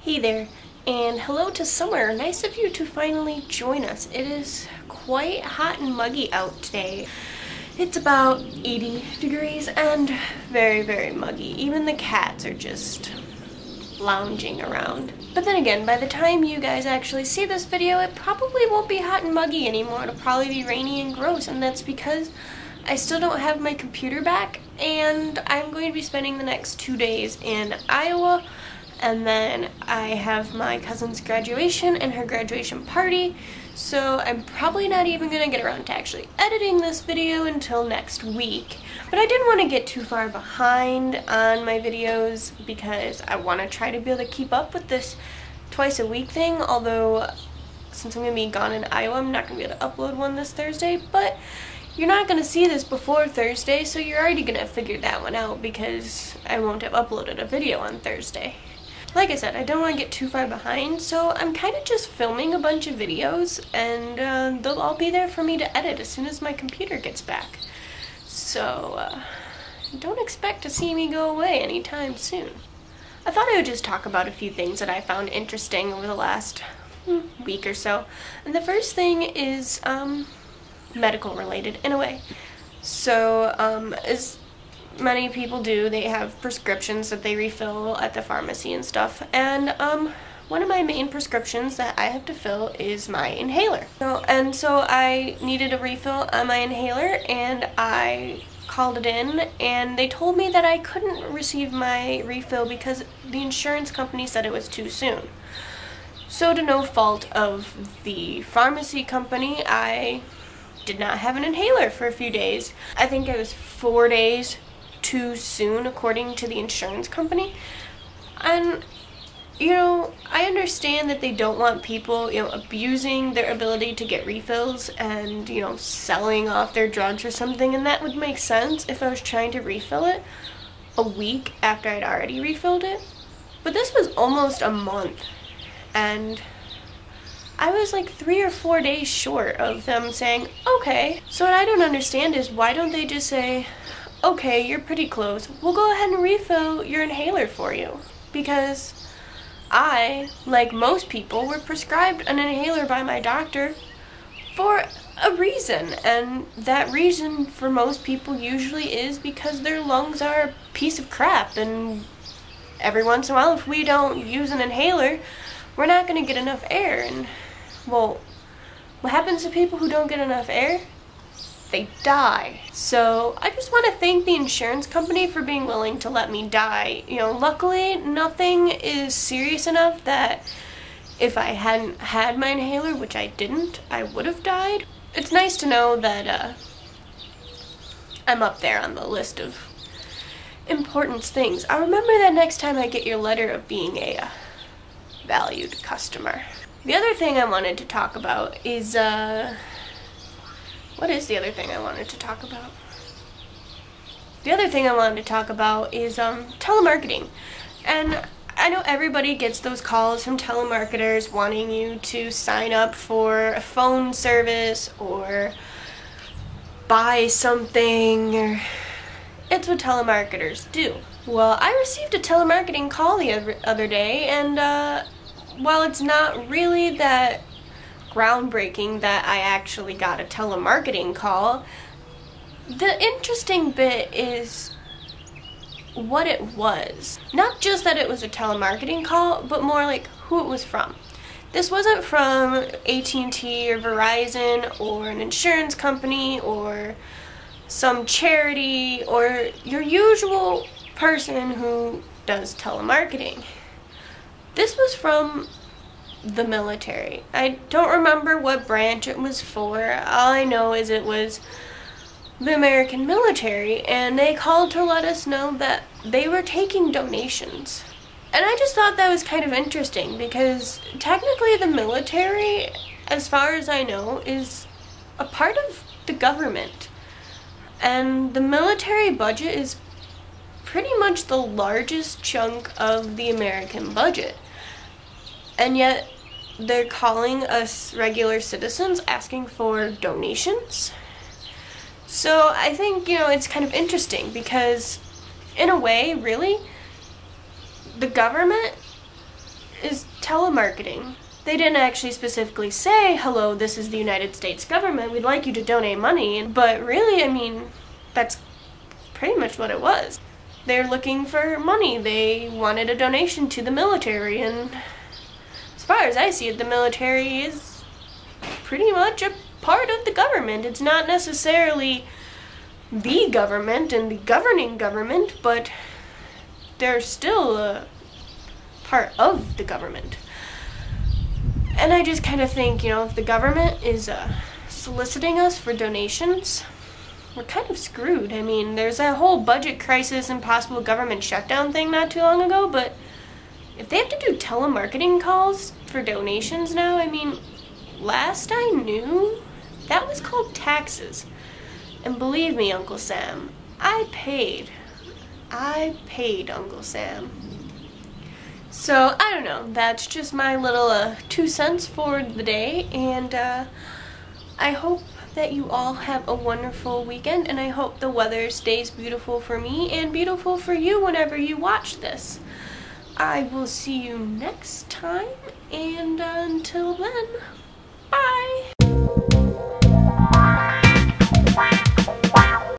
Hey there, and hello to summer. Nice of you to finally join us. It is quite hot and muggy out today. It's about 80 degrees and very, very muggy. Even the cats are just lounging around. But then again, by the time you guys actually see this video, it probably won't be hot and muggy anymore. It'll probably be rainy and gross, and that's because I still don't have my computer back, and I'm going to be spending the next 2 days in Iowa. And then I have my cousin's graduation and her graduation party, so I'm probably not even going to get around to actually editing this video until next week. But I didn't want to get too far behind on my videos because I want to try to be able to keep up with this twice a week thing, although since I'm going to be gone in Iowa, I'm not going to be able to upload one this Thursday. But you're not going to see this before Thursday, so you're already going to figure that one out because I won't have uploaded a video on Thursday. Like I said, I don't want to get too far behind, so I'm kind of just filming a bunch of videos, and they'll all be there for me to edit as soon as my computer gets back. So, don't expect to see me go away anytime soon. I thought I would just talk about a few things that I found interesting over the last week or so. And the first thing is medical related, in a way. So, as many people do, they have prescriptions that they refill at the pharmacy and stuff, and one of my main prescriptions that I have to fill is my inhaler. So I needed a refill on my inhaler, and I called it in, and they told me that I couldn't receive my refill because the insurance company said it was too soon. So to no fault of the pharmacy company, I did not have an inhaler for a few days. I think it was 4 days too soon according to the insurance company. And I understand that they don't want people abusing their ability to get refills and selling off their drugs or something, and that would make sense if I was trying to refill it a week after I'd already refilled it. But this was almost a month, and I was like 3 or 4 days short of them saying okay. So what I don't understand is, why don't they just say, okay, you're pretty close, we'll go ahead and refill your inhaler for you? Because I, like most people, were prescribed an inhaler by my doctor for a reason, and that reason for most people usually is because their lungs are a piece of crap, and every once in a while, if we don't use an inhaler, we're not going to get enough air. And well, what happens to people who don't get enough air? They die. So I just want to thank the insurance company for being willing to let me die. Luckily nothing is serious enough that if I hadn't had my inhaler, which I didn't, I would have died. It's nice to know that I'm up there on the list of importance things. I'll remember that next time I get your letter of being a valued customer. The other thing I wanted to talk about is what is the other thing I wanted to talk about? The other thing I wanted to talk about is telemarketing. And I know everybody gets those calls from telemarketers wanting you to sign up for a phone service or buy something. It's what telemarketers do. Well, I received a telemarketing call the other day, and while it's not really that groundbreaking that I actually got a telemarketing call, the interesting bit is what it was. Not just that it was a telemarketing call, but more like who it was from. This wasn't from AT&T or Verizon or an insurance company or some charity or your usual person who does telemarketing. This was from the military. I don't remember what branch it was for. All I know is it was the American military, and they called to let us know that they were taking donations. And I just thought that was kind of interesting because technically the military, as far as I know, is a part of the government. And the military budget is pretty much the largest chunk of the American budget. And yet they're calling us regular citizens asking for donations. So I think, it's kind of interesting because in a way, really, the government is telemarketing. They didn't actually specifically say, hello, this is the United States government, we'd like you to donate money, but really, I mean, that's pretty much what it was. They're looking for money. They wanted a donation to the military, and as far as I see it, the military is pretty much a part of the government. It's not necessarily the government and the governing government, but they're still a part of the government. And I just kind of think, you know, if the government is soliciting us for donations, we're kind of screwed. I mean, there's that whole budget crisis and possible government shutdown thing not too long ago, but if they have to do telemarketing calls for donations now, I mean, last I knew, that was called taxes. And believe me, Uncle Sam, I paid Uncle Sam. So, I don't know, that's just my little 2 cents for the day, and I hope that you all have a wonderful weekend, and I hope the weather stays beautiful for me and beautiful for you whenever you watch this. I will see you next time, and until then, bye!